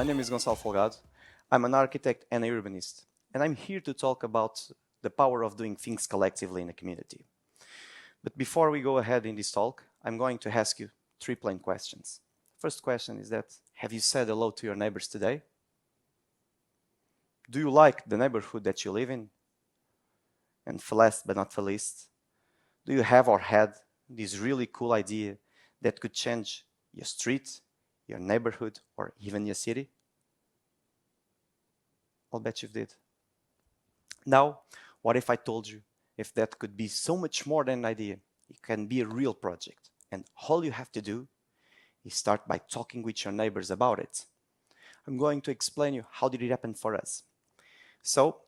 name is Gonçalo Folgado. I'm an architect and a urbanist, and I'm here to talk about the power of doing things collectively in a community. But before we go ahead in this talk, I'm going to ask you 3 plain questions. First question is that, have you said hello to your neighbors today? Do you like the neighborhood that you live in? And for last but not for least, do you have or had this really cool idea that could change your street, your neighborhood, or even your city? I'll bet you did. Now, what if I told you if that could be so much more than an idea? It can be a real project, and all you have to do is start by talking with your neighbors about it. I'm going to explain you how did it happen for us. So,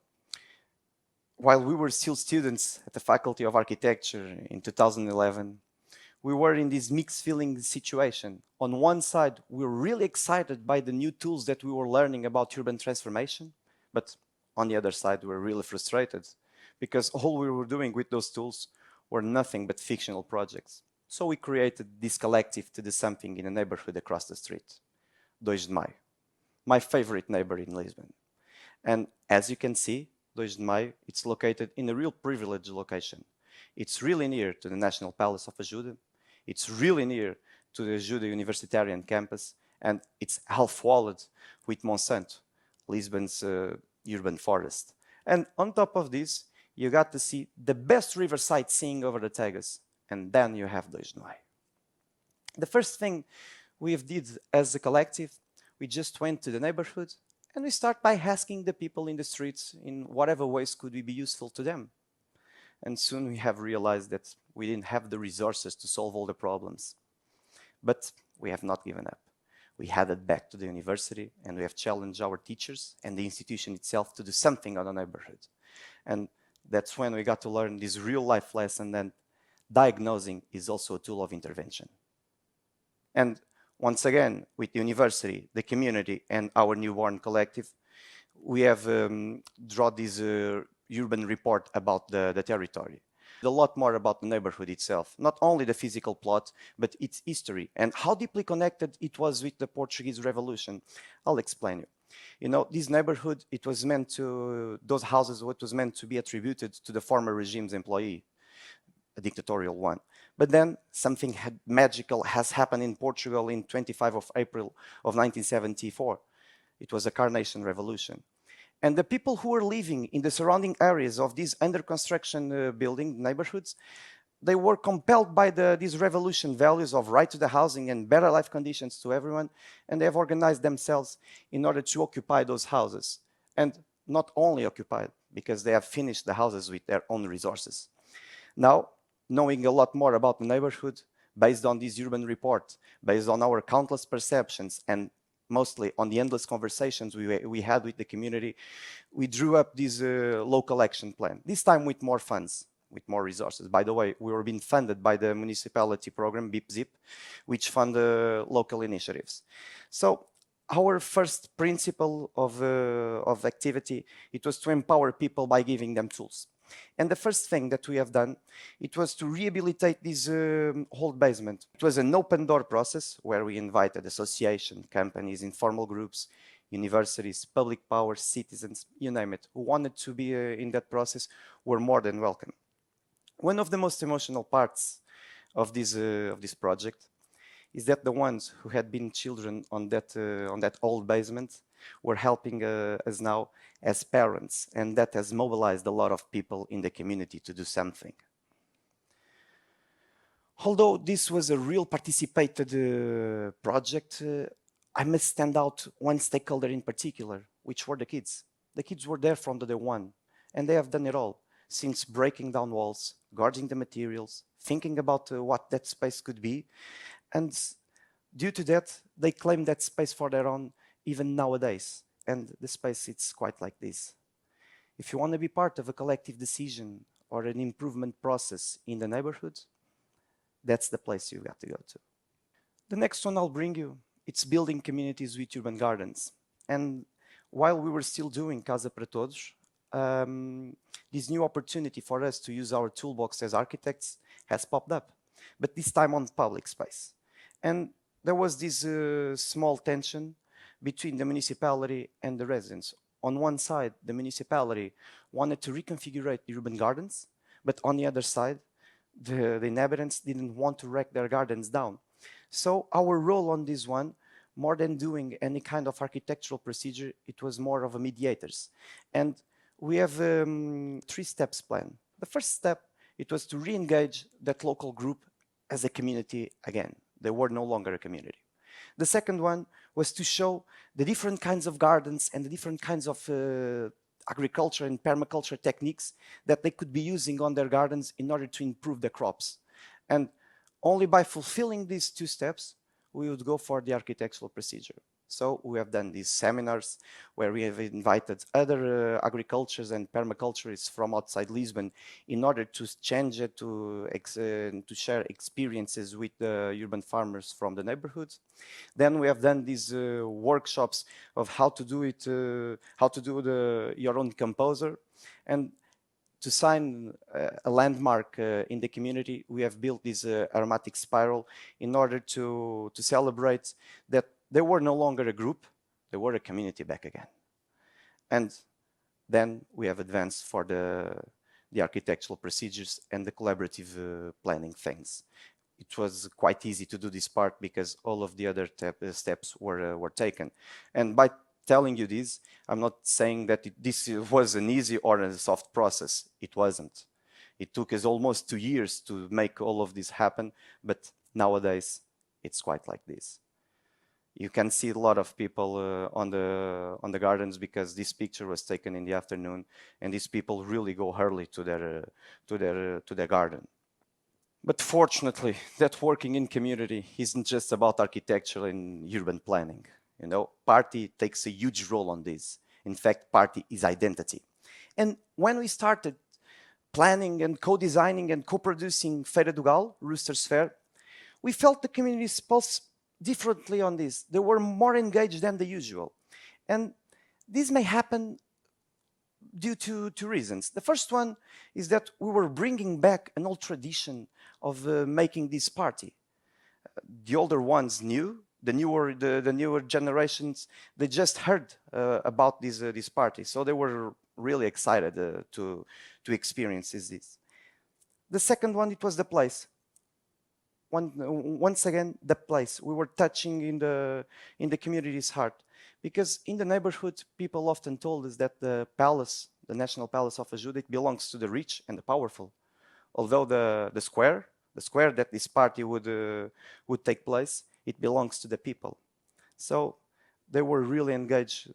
while we were still students at the Faculty of Architecture in 2011, we were in this mixed feeling situation. On one side, we were really excited by the new tools that we were learning about urban transformation, but on the other side, we were really frustrated because all we were doing with those tools were nothing but fictional projects. So we created this collective to do something in a neighborhood across the street, 2 de Maio, my favorite neighbor in Lisbon. And as you can see, 2 de Maio, it's located in a real privileged location. It's really near to the National Palace of Ajuda. It's really near to the Ajuda Universitarian campus, and it's half-walled with Monsanto, Lisbon's urban forest. And on top of this, you got to see the best riverside seeing over the Tagus, and then you have 2 de Maio. The first thing we did as a collective, we just went to the neighborhood, and we start by asking the people in the streets in whatever ways could we be useful to them. And soon we have realized that we didn't have the resources to solve all the problems. But we have not given up. We headed back to the university, and we have challenged our teachers and the institution itself to do something on the neighborhood. And that's when we got to learn this real-life lesson that diagnosing is also a tool of intervention. And once again, with the university, the community, and our newborn collective, we have drawn this urban report about the territory. A lot more about the neighborhood itself, not only the physical plot, but its history and how deeply connected it was with the Portuguese Revolution. I'll explain you. You know, this neighborhood, it was meant to, those houses, what was meant to be attributed to the former regime's employee, a dictatorial one. But then something magical has happened in Portugal in 25 of April of 1974. It was a Carnation Revolution. And the people who were living in the surrounding areas of these under construction building neighborhoods, they were compelled by these revolution values of right to the housing and better life conditions to everyone, and they have organized themselves in order to occupy those houses. And not only occupied, because they have finished the houses with their own resources. Now, knowing a lot more about the neighborhood, based on this urban report, based on our countless perceptions, and mostly on the endless conversations we had with the community, we drew up this local action plan, this time with more funds, with more resources. By the way, we were being funded by the municipality program, BIP-ZIP, which fund local initiatives. So our first principle of activity, it was to empower people by giving them tools. And the first thing that we have done, it was to rehabilitate this old basement. It was an open door process where we invited associations, companies, informal groups, universities, public powers, citizens, you name it, who wanted to be in that process were more than welcome. One of the most emotional parts of this project is that the ones who had been children on that old basement were helping us now as parents, and that has mobilized a lot of people in the community to do something. Although this was a real participated project, I must stand out one stakeholder in particular, which were the kids. The kids were there from the day one, and they have done it all, since breaking down walls, guarding the materials, thinking about what that space could be, and due to that, they claim that space for their own even nowadays. And the space, it's quite like this. If you want to be part of a collective decision or an improvement process in the neighborhood, that's the place you got to go to. The next one I'll bring you, it's building communities with urban gardens. And while we were still doing Casa para Todos, this new opportunity for us to use our toolbox as architects has popped up, but this time on public space. And there was this small tension between the municipality and the residents. On one side, the municipality wanted to reconfigure the urban gardens, but on the other side, the inhabitants didn't want to wreck their gardens down. So our role on this one, more than doing any kind of architectural procedure, it was more of a mediators. And we have 3 steps plan. The first step, it was to re-engage that local group as a community again. They were no longer a community. The second one was to show the different kinds of gardens and the different kinds of agriculture and permaculture techniques that they could be using on their gardens in order to improve the crops. And only by fulfilling these 2 steps, we would go for the architectural procedure. So we have done these seminars where we have invited other agricultures and permaculturists from outside Lisbon in order to change it, to share experiences with the urban farmers from the neighborhoods. Then we have done these workshops of how to do it, how to do your own composer. And to sign a landmark in the community, we have built this aromatic spiral in order to celebrate that they were no longer a group, they were a community back again. And then we have advanced for the architectural procedures and the collaborative planning things. It was quite easy to do this part because all of the other steps were taken. And by telling you this, I'm not saying that this was an easy or a soft process. It wasn't. It took us almost 2 years to make all of this happen, but nowadays it's quite like this. You can see a lot of people on the gardens because this picture was taken in the afternoon, and these people really go early to their garden. But fortunately, that working in community isn't just about architecture and urban planning. You know, party takes a huge role on this. In fact, party is identity. And when we started planning and co-designing and co-producing Feira do Galo, Roosters Fair, we felt the community's pulse differently on this. They were more engaged than the usual. And this may happen due to 2 reasons. The first one is that we were bringing back an old tradition of making this party. The older ones knew, the newer generations, they just heard about this party. So they were really excited to experience this. The second one, it was the place. Once again, the place. We were touching in the community's heart. Because in the neighborhood, people often told us that the palace, the National Palace of Ajuda, it belongs to the rich and the powerful. Although the square that this party would take place, it belongs to the people. So they were really engaged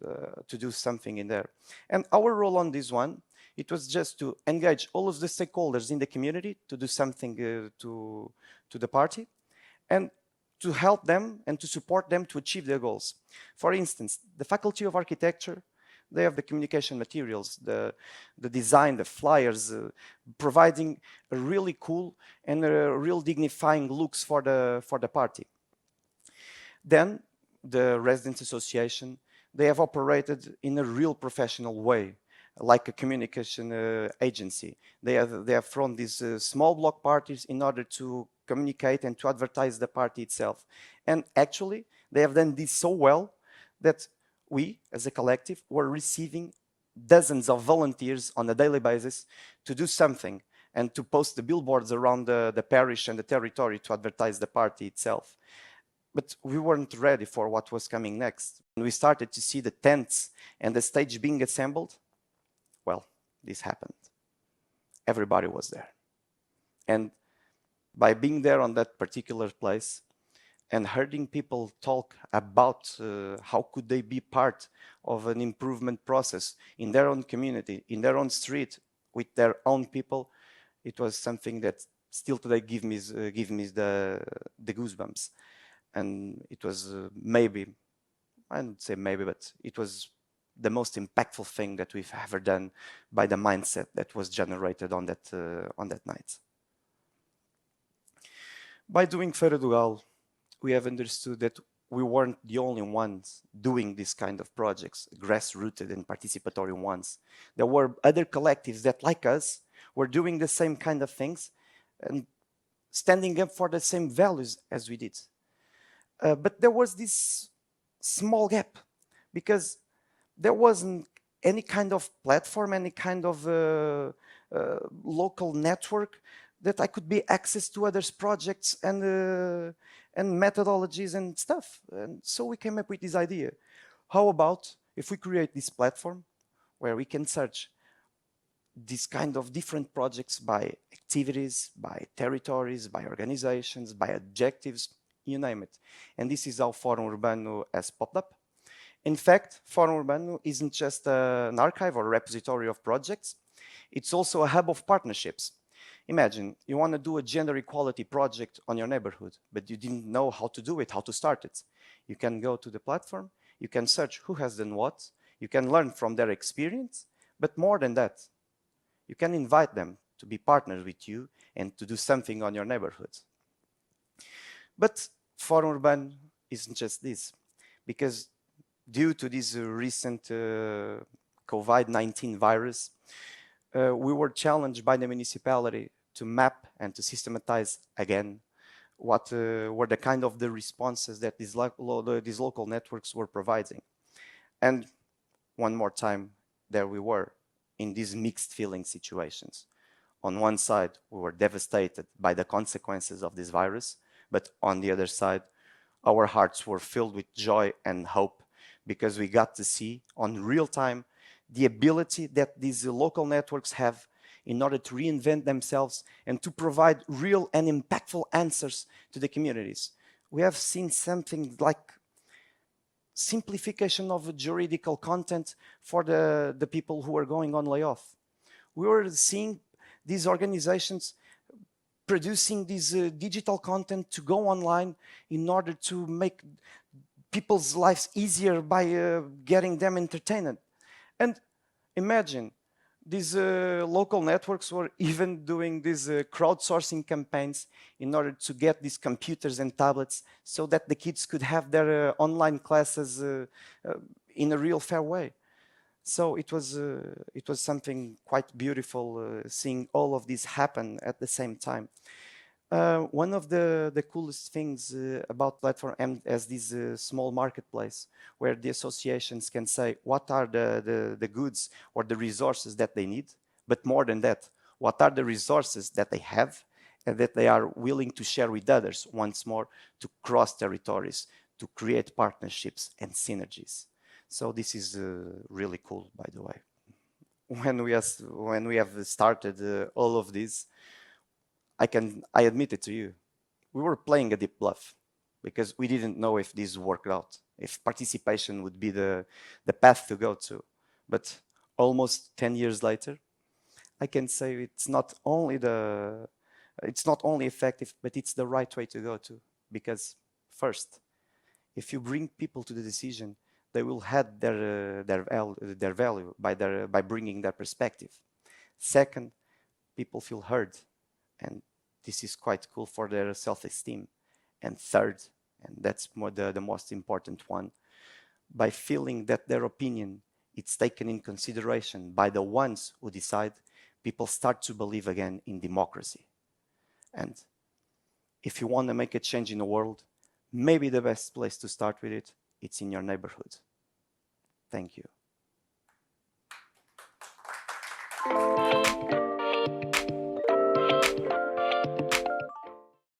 to do something in there. And our role on this one, it was just to engage all of the stakeholders in the community to do something to the party and to help them and to support them to achieve their goals. For instance, the Faculty of Architecture, they have the communication materials, the design, the flyers, providing a really cool and a real dignifying looks for the party. Then the Residents Association, they have operated in a real professional way, like a communication agency. They have thrown these small block parties in order to communicate and to advertise the party itself. And actually, they have done this so well that we, as a collective, were receiving dozens of volunteers on a daily basis to do something and to post the billboards around the parish and the territory to advertise the party itself. But we weren't ready for what was coming next. When we started to see the tents and the stage being assembled, well, this happened. Everybody was there. And by being there on that particular place and hearing people talk about how could they be part of an improvement process in their own community, in their own street, with their own people, it was something that still today gives me the goosebumps. And it was maybe, I don't say maybe, but it was the most impactful thing that we've ever done by the mindset that was generated on that night. By doing Feira do Galo, we have understood that we weren't the only ones doing this kind of projects, grassrooted and participatory ones. There were other collectives that, like us, were doing the same kind of things and standing up for the same values as we did. But there was this small gap. because there wasn't any kind of platform, any kind of local network that I could be access to others' projects and methodologies and stuff. And so we came up with this idea. How about if we create this platform where we can search these kind of different projects by activities, by territories, by organizations, by objectives, you name it. And this is how Fórum Urbano has popped up. In fact, Fórum Urbano isn't just an archive or repository of projects, it's also a hub of partnerships. Imagine you want to do a gender equality project on your neighborhood, but you didn't know how to do it, how to start it. You can go to the platform, you can search who has done what, you can learn from their experience, but more than that, you can invite them to be partners with you and to do something on your neighborhood. But Fórum Urbano isn't just this, because due to this recent COVID-19 virus, we were challenged by the municipality to map and to systematize again what were the kind of the responses that these local networks were providing. And one more time, there we were in these mixed feeling situations. On one side, we were devastated by the consequences of this virus, but on the other side, our hearts were filled with joy and hope because we got to see on real time the ability that these local networks have in order to reinvent themselves and to provide real and impactful answers to the communities. We have seen something like simplification of juridical content for the people who are going on layoff. We were seeing these organizations producing this digital content to go online in order to make people's lives easier by getting them entertained. And imagine, these local networks were even doing these crowdsourcing campaigns in order to get these computers and tablets so that the kids could have their online classes in a real fair way. So it was something quite beautiful seeing all of this happen at the same time. One of the coolest things about Platform M as this small marketplace where the associations can say what are the goods or the resources that they need, but more than that, what are the resources that they have and that they are willing to share with others once more to cross territories, to create partnerships and synergies. So this is really cool, by the way. When we have started all of this, I admit it to you, we were playing a deep bluff because we didn't know if this worked out, if participation would be the path to go to. But almost 10 years later, I can say it's not only effective, but it's the right way to go to. Because first, if you bring people to the decision, they will add their value by bringing their perspective. Second, people feel heard, and this is quite cool for their self-esteem. And third, and that's the most important one, by feeling that their opinion is taken in consideration by the ones who decide, people start to believe again in democracy. And if you want to make a change in the world, maybe the best place to start with it's in your neighborhood. Thank you.